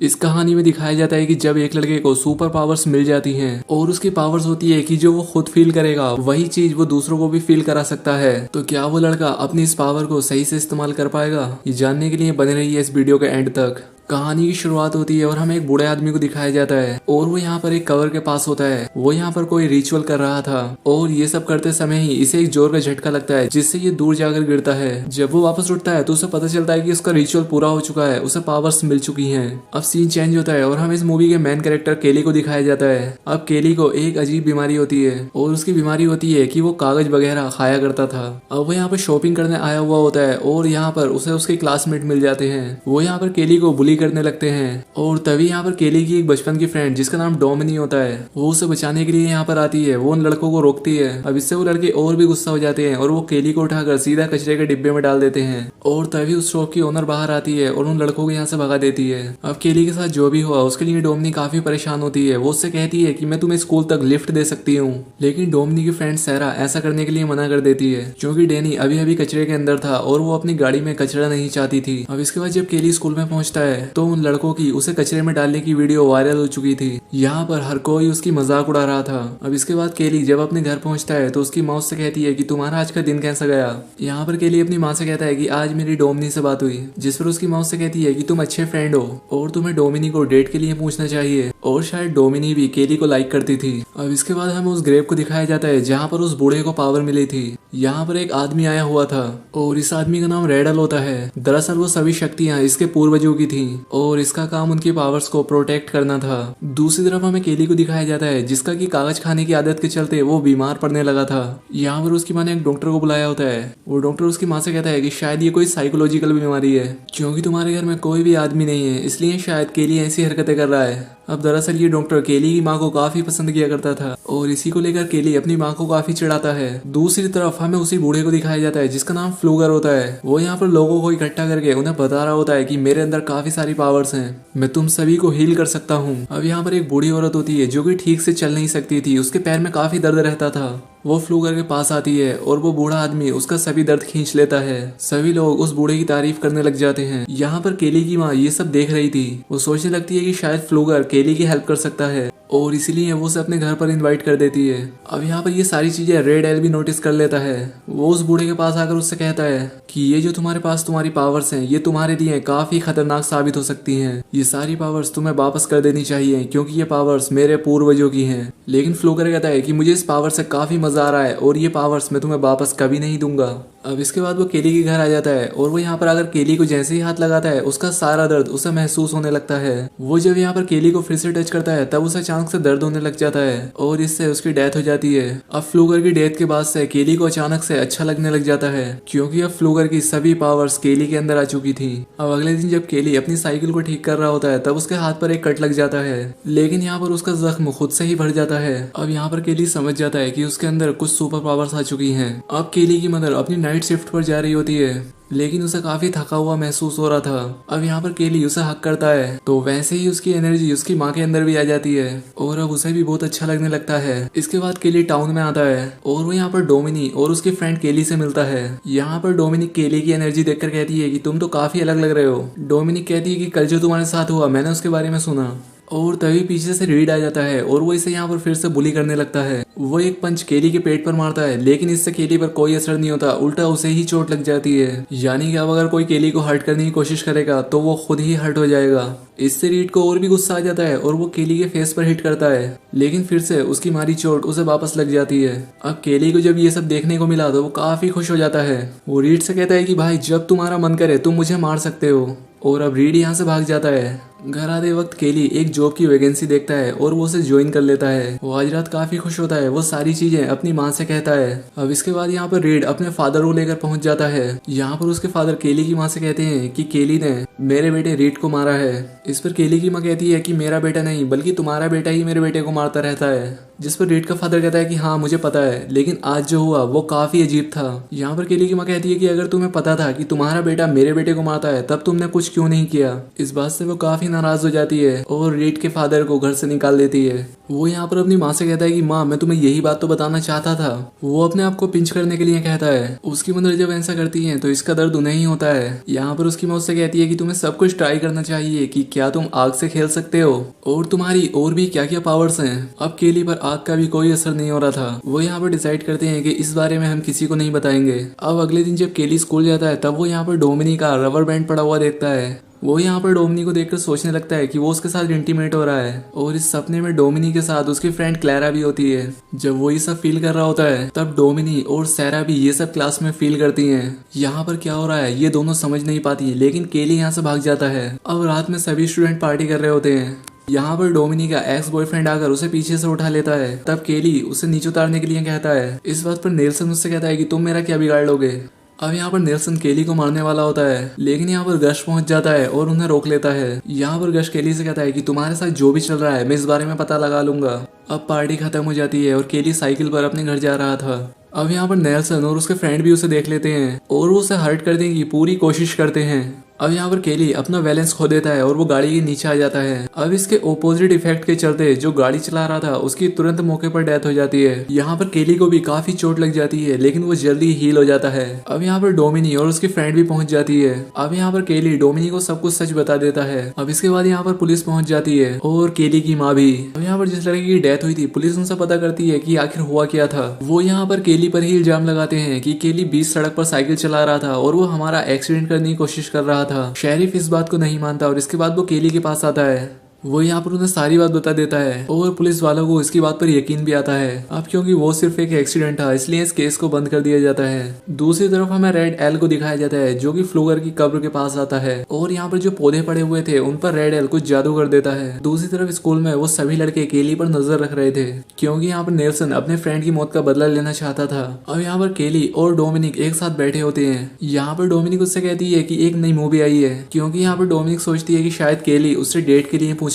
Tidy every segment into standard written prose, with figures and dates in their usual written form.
इस कहानी में दिखाया जाता है कि जब एक लड़के को सुपर पावर्स मिल जाती हैं और उसकी पावर्स होती है कि जो वो खुद फील करेगा वही चीज वो दूसरों को भी फील करा सकता है, तो क्या वो लड़का अपनी इस पावर को सही से इस्तेमाल कर पाएगा? ये जानने के लिए बने रहिए इस वीडियो के एंड तक। कहानी की शुरुआत होती है और हमें एक बूढ़े आदमी को दिखाया जाता है और वो यहाँ पर एक कवर के पास होता है। वो यहाँ पर कोई रिचुअल कर रहा था और ये सब करते समय ही इसे एक जोर का झटका लगता है जिससे ये दूर जाकर गिरता है। जब वो वापस उठता है तो उसे पता चलता है कि उसका रिचुअल पूरा हो चुका है, उसे पावर्स मिल चुकी हैं। अब सीन चेंज होता है और हमें इस मूवी के मेन कैरेक्टर केली को दिखाया जाता है। अब केली को एक अजीब बीमारी होती है और उसकी बीमारी होती है कि वो कागज वगैरह खाया करता था। अब वो यहाँ पर शॉपिंग करने आया हुआ होता है और यहाँ पर उसे उसके क्लासमेट मिल जाते हैं। वो यहाँ पर केली को बुली करने लगते हैं और तभी यहाँ पर केली की एक बचपन की फ्रेंड जिसका नाम डोमिनी होता है वो उसे बचाने के लिए यहाँ पर आती है। वो उन लड़कों को रोकती है। अब इससे वो लड़के और भी गुस्सा हो जाते हैं और वो केली को उठाकर सीधा कचरे के डिब्बे में डाल देते हैं। और तभी उस शॉप की ओनर बाहर आती है और उन लड़कों को यहाँ से भगा देती है। अब केली के साथ जो भी हुआ उसके लिए डोमिनी काफी परेशान होती है। वो उससे कहती है कि मैं तुम्हें स्कूल तक लिफ्ट दे सकती हूँ, लेकिन डोमिनी की फ्रेंड सैरा ऐसा करने के लिए मना कर देती है क्योंकि डैनी अभी अभी कचरे के अंदर था और वो अपनी गाड़ी में कचरा नहीं चाहती थी। अब इसके बाद जब केली स्कूल में पहुंचता है तो उन लड़कों की उसे कचरे में डालने की वीडियो वायरल हो चुकी थी। यहाँ पर हर कोई उसकी मजाक उड़ा रहा था। अब इसके बाद केली जब अपने घर पहुंचता है तो उसकी माँ उससे कहती है कि तुम्हारा आज का दिन कैसा गया। यहाँ पर केली अपनी माँ से कहता है कि आज मेरी डोमिनी से बात हुई, जिस पर उसकी माँ उससे कहती है कि तुम अच्छे फ्रेंड हो और तुम्हें डोमिनी को डेट के लिए पूछना चाहिए। और शायद डोमिनी भी केली को लाइक करती थी। अब इसके बाद हमें उस ग्रेव को दिखाया जाता है जहाँ पर उस बूढ़े को पावर मिली थी। यहाँ पर एक आदमी आया हुआ था और इस आदमी का नाम रेडल होता है। दरअसल वो सभी शक्तियाँ इसके पूर्वजों की थी और इसका काम उनकी पावर्स को प्रोटेक्ट करना था। दूसरी तरफ हमें केली को दिखाया जाता है जिसका कि कागज खाने की आदत के चलते वो बीमार पड़ने लगा था। यहाँ पर उसकी माँ ने एक डॉक्टर को बुलाया होता है। वो डॉक्टर उसकी माँ से कहता है कि शायद ये कोई साइकोलॉजिकल बीमारी है क्योंकि तुम्हारे घर में कोई भी आदमी नहीं है, इसलिए शायद केली ऐसी हरकतें कर रहा है। अब दरअसल ये डॉक्टर केली की माँ को काफी पसंद किया करता था और इसी को लेकर केली अपनी माँ को काफी चिढ़ाता है। दूसरी तरफ हमें उसी बूढ़े को दिखाया जाता है जिसका नाम फ्लूगर होता है। वो यहाँ पर लोगों को इकट्ठा करके उन्हें बता रहा होता है कि मेरे अंदर काफी सारी पावर्स हैं, मैं तुम सभी को हील कर सकता हूँ। अब यहाँ पर एक बूढ़ी औरत होती है जो कि ठीक से चल नहीं सकती थी, उसके पैर में काफी दर्द रहता था। वो फ्लूगर के पास आती है और वो बूढ़ा आदमी उसका सभी दर्द खींच लेता है। सभी लोग उस बूढ़े की तारीफ करने लग जाते हैं। यहाँ पर केली की माँ ये सब देख रही थी। वो सोचने लगती है कि शायद फ्लूगर केली की हेल्प कर सकता है और इसीलिए वो उसे अपने घर पर इनवाइट कर देती है। अब यहाँ पर ये सारी चीजें रेड एल भी नोटिस कर लेता है। वो उस बूढ़े के पास आकर उससे कहता है कि ये जो तुम्हारे पास तुम्हारी पावर्स हैं ये तुम्हारे लिए काफी खतरनाक साबित हो सकती हैं। ये सारी पावर्स तुम्हें वापस कर देनी चाहिए क्योंकि ये पावर्स मेरे पूर्वजों की हैं। लेकिन फ्लूगर कहता है कि मुझे इस पावर से काफी मजा आ रहा है और ये पावर्स मैं तुम्हें वापस कभी नहीं दूंगा। अब इसके बाद वो केली के घर आ जाता है और वो यहाँ पर अगर केली को जैसे ही हाथ लगाता है उसका सारा दर्द उसे महसूस होने लगता है। वो जब यहाँ पर केली को फिर से टच करता है तब उसे अचानक से दर्द होने लग जाता है और इससे उसकी डेथ हो जाती है। अब फ्लूगर की डेथ के बाद से केली को अचानक से अच्छा लगने लग जाता है क्योंकि अब फ्लूगर की सभी पावर्स केली के अंदर आ चुकी थी। अब अगले दिन जब केली अपनी साइकिल को ठीक कर रहा होता है तब उसके हाथ पर एक कट लग जाता है, लेकिन यहाँ पर उसका जख्म खुद से ही भर जाता है। अब यहाँ पर केली समझ जाता है कि उसके अंदर कुछ सुपर पावर्स आ चुकी हैं। अब केली की मदर अपनी नाइट शिफ्ट पर जा रही होती है लेकिन उसे काफी थका हुआ महसूस हो रहा था। अब यहाँ पर केली उसे हक करता है तो वैसे ही उसकी एनर्जी उसकी माँ के अंदर भी आ जाती है और अब उसे भी बहुत अच्छा लगने लगता है। इसके बाद केली टाउन में आता है और वो यहाँ पर डोमिनी और उसकी फ्रेंड केली से मिलता है। यहाँ पर डोमिनी केली की एनर्जी देखकर कहती है कि तुम तो काफी अलग लग रहे हो। डोमिनी कहती है कि कल जो तुम्हारे साथ हुआ मैंने उसके बारे में सुना। और तभी पीछे से रीड आ जाता है और वो इसे यहाँ पर फिर से बुली करने लगता है। वो एक पंच केली के पेट पर मारता है लेकिन इससे केली पर कोई असर नहीं होता, उल्टा उसे ही चोट लग जाती है। यानी कि अब अगर कोई केली को हर्ट करने की कोशिश करेगा तो वो खुद ही हर्ट हो जाएगा। इससे रीड को और भी गुस्सा आ जाता है और वो केली के फेस पर हिट करता है लेकिन फिर से उसकी मारी चोट उसे वापस लग जाती है। अब केली को जब ये सब देखने को मिला तो वो काफी खुश हो जाता है। वो रीड से कहता है कि भाई जब तुम्हारा मन करे तुम मुझे मार सकते हो। और अब रीड यहाँ से भाग जाता है। घर आते वक्त केली एक जॉब की वैकेंसी देखता है और वो उसे ज्वाइन कर लेता है। वो आज रात काफी खुश होता है। वो सारी चीजें अपनी माँ से कहता है। अब इसके बाद यहाँ पर रीड अपने फादर को लेकर पहुंच जाता है। यहाँ पर उसके फादर केली की माँ से कहते हैं कि केली ने मेरे बेटे रीड को मारा है। इस पर केली की माँ कहती है कि मेरा बेटा नहीं बल्कि तुम्हारा बेटा ही मेरे बेटे को मारता रहता है। जिस पर रीड का फादर कहता है कि हाँ मुझे पता है, लेकिन आज जो हुआ वो काफी अजीब था। यहाँ पर केली की माँ कहती है कि अगर तुम्हें पता था कि तुम्हारा बेटा मेरे बेटे को मारता है तब तुमने कुछ क्यों नहीं किया। इस बात से वो काफी नाराज हो जाती है और रीड के फादर को घर से निकाल देती है। वो यहाँ पर अपनी माँ से कहता है कि माँ मैं तुम्हें यही बात तो बताना चाहता था। वो अपने आप को पिंच करने के लिए कहता है। उसकी मदर जब ऐसा करती है तो इसका दर्द उन्हें ही होता है। यहाँ पर उसकी माँ उससे कहती है कि तुम्हें सब कुछ ट्राई करना चाहिए कि क्या तुम आग से खेल सकते हो और तुम्हारी और भी क्या क्या पावर्स हैं। अब केली पर आग का भी कोई असर नहीं हो रहा था। वो यहाँ पर डिसाइड करते हैं कि इस बारे में हम किसी को नहीं बताएंगे। अब अगले दिन जब केली स्कूल जाता है तब वो यहाँ पर डोमिनी का रबर बैंड पड़ा हुआ देखता है। वो यहाँ पर डोमिनी को देखकर सोचने लगता है कि वो उसके साथ इंटीमेट हो रहा है और इस सपने में डोमिनी के साथ उसकी फ्रेंड क्लैरा भी होती है। जब वो ये सब फील कर रहा होता है तब डोमिनी और सैरा भी ये सब क्लास में फील करती हैं। यहाँ पर क्या हो रहा है ये दोनों समझ नहीं पाती, लेकिन केली यहाँ से भाग जाता है। अब रात में सभी स्टूडेंट पार्टी कर रहे होते हैं। यहाँ पर डोमिनी का एक्स बॉयफ्रेंड आकर उसे पीछे से उठा लेता है। तब केली उसे नीचे उतारने के लिए कहता है। इस बात पर नेल्सन उससे कहता है कि तुम मेरा क्या बिगाड़ लोगे। अब यहाँ पर नेल्सन केली को मारने वाला होता है, लेकिन यहाँ पर गश पहुंच जाता है और उन्हें रोक लेता है। यहाँ पर गश केली से कहता है कि तुम्हारे साथ जो भी चल रहा है मैं इस बारे में पता लगा लूंगा। अब पार्टी खत्म हो जाती है और केली साइकिल पर अपने घर जा रहा था। अब यहाँ पर नेल्सन और उसके फ्रेंड भी उसे देख लेते हैं और वो उसे हर्ट करने की पूरी कोशिश करते हैं। अब यहाँ पर केली अपना बैलेंस खो देता है और वो गाड़ी के नीचे आ जाता है। अब इसके ओपोजिट इफेक्ट के चलते जो गाड़ी चला रहा था उसकी तुरंत मौके पर डेथ हो जाती है। यहाँ पर केली को भी काफी चोट लग जाती है, लेकिन वो जल्दी हील हो जाता है। अब यहाँ पर डोमिनी और उसकी फ्रेंड भी पहुंच जाती है। अब यहाँ पर केली डोमिनी को सब कुछ सच बता देता है। अब इसके बाद यहाँ पर पुलिस पहुंच जाती है और केली की माँ भी। अब यहाँ पर जिस लड़के की डेथ हुई थी पुलिस उनसे पता करती है कि आखिर हुआ क्या था। वो यहाँ पर केली पर ही इल्जाम लगाते हैं कि केली बीच सड़क पर साइकिल चला रहा था और वो हमारा एक्सीडेंट करने की कोशिश कर रहा था। शेरिफ इस बात को नहीं मानता और इसके बाद वो केली के पास आता है। वो यहाँ पर उन्हें सारी बात बता देता है और पुलिस वालों को इसकी बात पर यकीन भी आता है। अब क्योंकि वो सिर्फ एक एक्सीडेंट था इसलिए इस केस को बंद कर दिया जाता है। दूसरी तरफ हमें रेड एल को दिखाया जाता है जो कि फ्लूगर की कब्र के पास आता है और यहाँ पर जो पौधे पड़े हुए थे उन पर रेड एल कुछ जादू कर देता है। दूसरी तरफ स्कूल में वो सभी लड़के केली पर नजर रख रहे थे क्योंकि यहाँ पर नेल्सन अपने फ्रेंड की मौत का बदला लेना चाहता था। अब यहाँ पर केली और डोमिनिक एक साथ बैठे होते हैं। यहाँ पर डोमिनिक उससे कहती है कि एक नई मूवी आई है, क्योंकि यहाँ पर डोमिनिक सोचती है कि शायद केली उससे डेट के लिए पूछेगा।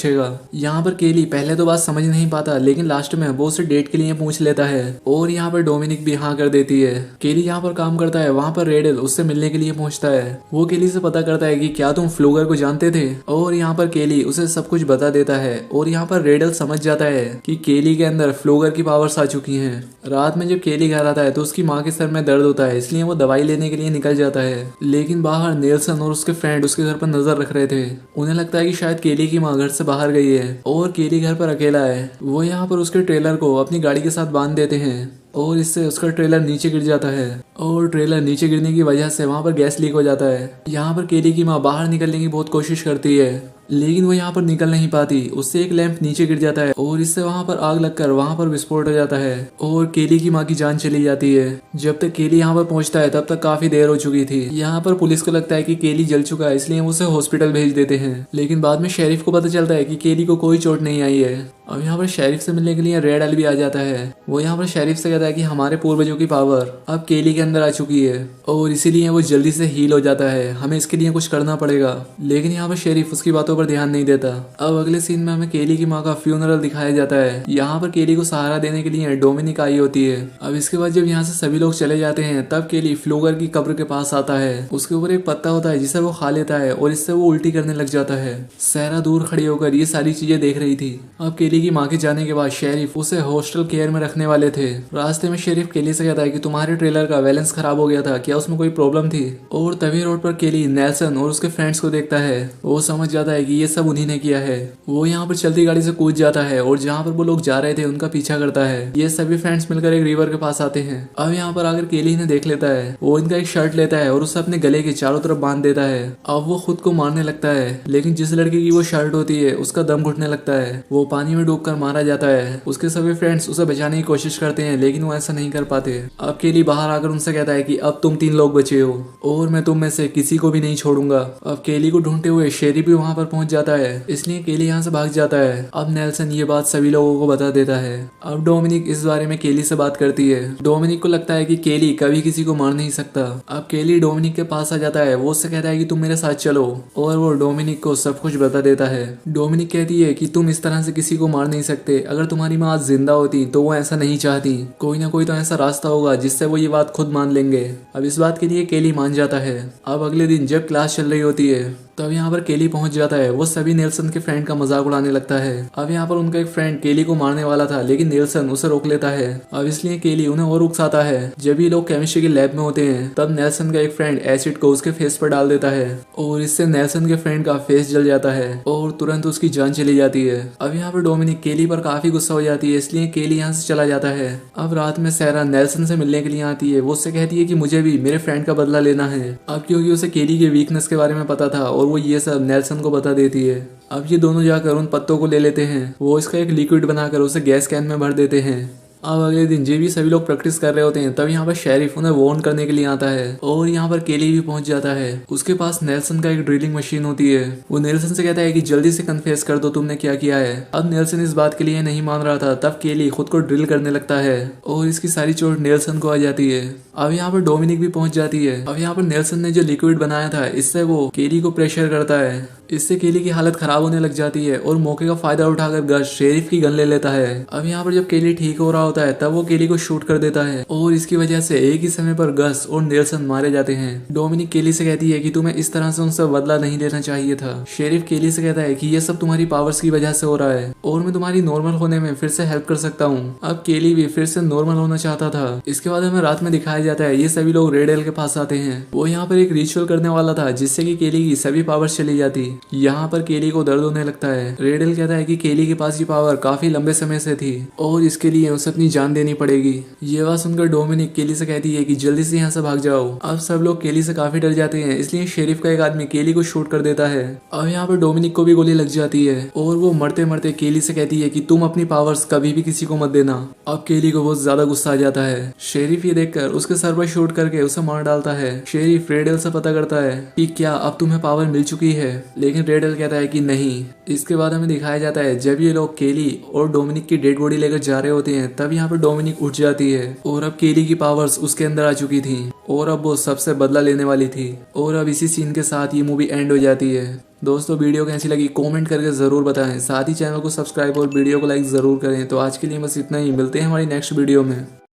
यहाँ पर केली पहले तो बात समझ नहीं पाता, लेकिन लास्ट में वो उसे डेट के लिए पूछ लेता है और यहाँ पर डोमिनिक भी हाँ कर देती है। केली यहाँ पर काम करता है, वहाँ पर रेडल उससे मिलने के लिए पहुंचता है। वो केली से पता करता है कि क्या तुम फ्लूगर को जानते थे, और यहाँ पर केली उसे सब कुछ बता देता है। और यहाँ पर रेडल समझ जाता है कि केली के अंदर फ्लूगर की पावर्स आ चुकी हैं। रात में जब केली घर आता है तो उसकी माँ के सर में दर्द होता है, इसलिए वो दवाई लेने के लिए निकल जाता है। लेकिन बाहर नेल्सन और उसके फ्रेंड उसके घर पर नजर रख रहे थे। उन्हें लगता है कि शायद केली की माँ घर से बाहर गई है और केली घर पर अकेला है। वो यहाँ पर उसके ट्रेलर को अपनी गाड़ी के साथ बांध देते हैं और इससे उसका ट्रेलर नीचे गिर जाता है और ट्रेलर नीचे गिरने की वजह से वहाँ पर गैस लीक हो जाता है। यहाँ पर केली की माँ बाहर निकलने की बहुत कोशिश करती है, लेकिन वो यहाँ पर निकल नहीं पाती। उससे एक लैंप नीचे गिर जाता है और इससे वहाँ पर आग लगकर वहाँ पर विस्फोट हो जाता है और केली की माँ की जान चली जाती है। जब तक केली यहाँ पर पहुँचता है तब तक काफी देर हो चुकी थी। यहाँ पर पुलिस को लगता है कि केली जल चुका है, इसलिए उसे हॉस्पिटल भेज देते हैं। लेकिन बाद में शेरिफ को पता चलता है कि केली को कोई चोट नहीं आई है। अब यहाँ पर शेरिफ से मिलने के लिए रेड एल भी आ जाता है। वो यहाँ पर शेरिफ से कहता है कि हमारे पूर्वजों की पावर अब केली के अंदर आ चुकी है और इसीलिए वो जल्दी से हील हो जाता है, हमें इसके लिए कुछ करना पड़ेगा। लेकिन यहाँ पर शेरिफ उसकी बातों पर ध्यान नहीं देता। अब अगले सीन में हमें केली की माँ का फ्यूनरल दिखाया जाता है। यहाँ पर केली को सहारा देने के लिए डोमिनिक आई होती है। अब इसके बाद जब यहाँ से सभी लोग चले जाते हैं तब केली फ्लूगर की कब्र के पास आता है। उसके ऊपर एक पत्ता होता है जिसे वो खा लेता है और इससे वो उल्टी करने लग जाता है। सैरा दूर खड़ी होकर ये सारी चीजें देख रही थी। अब केली की माँ के जाने के बाद शेरिफ उसे हॉस्टल केयर में रखने वाले थे। रास्ते में शेरिफ केली से कहता है कि तुम्हारे ट्रेलर का बैलेंस खराब हो गया था, क्या उसमें कोई प्रॉब्लम थी? और तभी रोड पर केली नेल्सन और उसके फ्रेंड्स को देखता है। वो समझ जाता है कि ये सब उन्हीं ने किया है। वो यहाँ पर चलती गाड़ी से कूद जाता है और जहाँ पर वो लोग जा रहे थे उनका पीछा करता है। ये सभी फ्रेंड्स मिलकर एक रिवर के पास आते हैं। अब यहाँ पर आकर केली इन्हें देख लेता है। वो इनका एक शर्ट लेता है और उसे अपने गले के चारों तरफ बांध देता है। अब वो खुद को मारने लगता है, लेकिन जिस लड़के की वो शर्ट होती है उसका दम घुटने लगता है। वो पानी में डूबकर मारा जाता है। उसके सभी फ्रेंड्स उसे बचाने की कोशिश करते हैं, लेकिन वो ऐसा नहीं कर पाते। अब केली बाहर आकर उनसे कहता है कि अब तुम 3 लोग बचे हो और मैं तुम में से किसी को भी नहीं छोड़ूंगा। अब केली को ढूंढते हुए शेरी भी वहां पर पहुंच जाता है, इसलिए केली यहाँ से भाग जाता है। अब नेल्सन ये बात सभी लोगों को बता देता है। अब डोमिनिक इस बारे में केली से बात करती है। डोमिनिक को लगता है कि केली कभी किसी को मार नहीं सकता। अब केली डोमिनिक के पास आ जाता है। वो उससे कहता है कि तुम मेरे साथ चलो, और वो डोमिनिक को सब कुछ बता देता है। डोमिनिक कहती है कि तुम इस तरह से किसी को मार नहीं सकते। अगर तुम्हारी माँ आज जिंदा होती तो वो ऐसा नहीं चाहती। कोई ना कोई तो ऐसा रास्ता होगा जिससे वो ये बात खुद मान लेंगे। अब इस बात के लिए केली मान जाता है। अब अगले दिन जब क्लास चल रही होती है तो अब यहाँ पर केली पहुंच जाता है। वो सभी नेल्सन के फ्रेंड का मजाक उड़ाने लगता है। अब यहाँ पर उनका एक फ्रेंड केली को मारने वाला था, लेकिन नेल्सन उसे रोक लेता है। अब इसलिए केली उन्हें और उकसाता है। जब ये लोग केमिस्ट्री के लैब में होते हैं तब नेल्सन का एक फ्रेंड एसिड को उसके फेस पर डाल देता है और इससे नेल्सन के फ्रेंड का फेस जल जाता है और तुरंत उसकी जान चली जाती है। अब यहाँ पर डोमिनिक केली पर काफी गुस्सा हो जाती है, इसलिए केली यहाँ से चला जाता है। अब रात में सैरा नेल्सन से मिलने के लिए आती है। वो उससे कहती है कि मुझे भी मेरे फ्रेंड का बदला लेना है। अब क्योंकि उसे केली के वीकनेस के बारे में पता था और वो ये सब नेल्सन को बता देती है। अब ये दोनों जाकर उन पत्तों को ले लेते हैं। वो इसका एक लिक्विड बनाकर उसे गैस कैन में भर देते हैं। अब अगले दिन जे भी सभी लोग प्रैक्टिस कर रहे होते हैं तब यहाँ पर शेरिफ उन्हें वार्न करने के लिए आता है और यहाँ पर केली भी पहुंच जाता है। उसके पास नेल्सन का एक ड्रिलिंग मशीन होती है। वो नेल्सन से कहता है कि जल्दी से कन्फेस कर दो तुमने क्या किया है। अब नेल्सन इस बात के लिए नहीं मान रहा था, तब केली खुद को ड्रिल करने लगता है और इसकी सारी चोट नेल्सन को आ जाती है। अब यहाँ पर डोमिनिक भी पहुंच जाती है। अब यहाँ पर नेल्सन ने जो लिक्विड बनाया था इससे वो केली को प्रेशर करता है। इससे केली की हालत खराब होने लग जाती है और मौके का फायदा उठाकर गश शेरिफ की गन ले लेता है। अब यहाँ पर जब केली ठीक हो रहा होता है तब वो केली को शूट कर देता है और इसकी वजह से एक ही समय पर गस और नेल्सन मारे जाते हैं। डोमिनिक केली से कहती है कि तुम्हें इस तरह से उनसे बदला नहीं लेना चाहिए था। शेरिफ केली से कहता है कि ये सब तुम्हारी पावर्स की वजह से हो रहा है और मैं तुम्हारी नॉर्मल होने में फिर से हेल्प कर सकता हूँ। अब केली भी फिर से नॉर्मल होना चाहता था। इसके बाद हमें रात में दिखाया जाता है ये सभी लोग रेड एल के पास आते हैं। वो यहाँ पर एक रिचुअल करने वाला था जिससे कि केली की सभी पावर्स चली जाती। यहाँ पर केली को दर्द होने लगता है। रेड एल कहता है कि केली के पास ये पावर काफी लंबे समय से थी और इसके लिए उसे अपनी जान देनी पड़ेगी। ये बात सुनकर डोमिनिक केली से कहती है कि जल्दी से यहाँ से भाग जाओ। अब सब लोग केली से काफी डर जाते हैं, इसलिए शेरिफ का एक आदमी केली को शूट कर देता है। अब यहाँ पर डोमिनिक को भी गोली लग जाती है और वो मरते मरते केली से कहती है कि तुम अपनी पावर्स कभी भी किसी को मत देना। अब केली को बहुत ज्यादा गुस्सा आ जाता है। शेरिफ ये देखकर उसके सर पर शूट करके उसे मार डालता है। शेरिफ रेड एल से पता करता है कि क्या अब तुम्हें पावर मिल चुकी है, लेकिन रेड एल कहता है कि नहीं। इसके बाद हमें दिखाया जाता है जब ये लोग केली और डोमिनिक की डेड बॉडी लेकर जा रहे होते हैं तब यहाँ पर डोमिनिक उठ जाती है और अब केली की पावर्स उसके अंदर आ चुकी थी और अब वो सबसे बदला लेने वाली थी। और अब इसी सीन के साथ ये मूवी एंड हो जाती है। दोस्तों वीडियो कैसी लगी कमेंट करके जरूर बताएं। साथ ही चैनल को सब्सक्राइब और वीडियो को लाइक जरूर करें। तो आज के लिए बस इतना ही, मिलते हैं हमारी नेक्स्ट वीडियो में।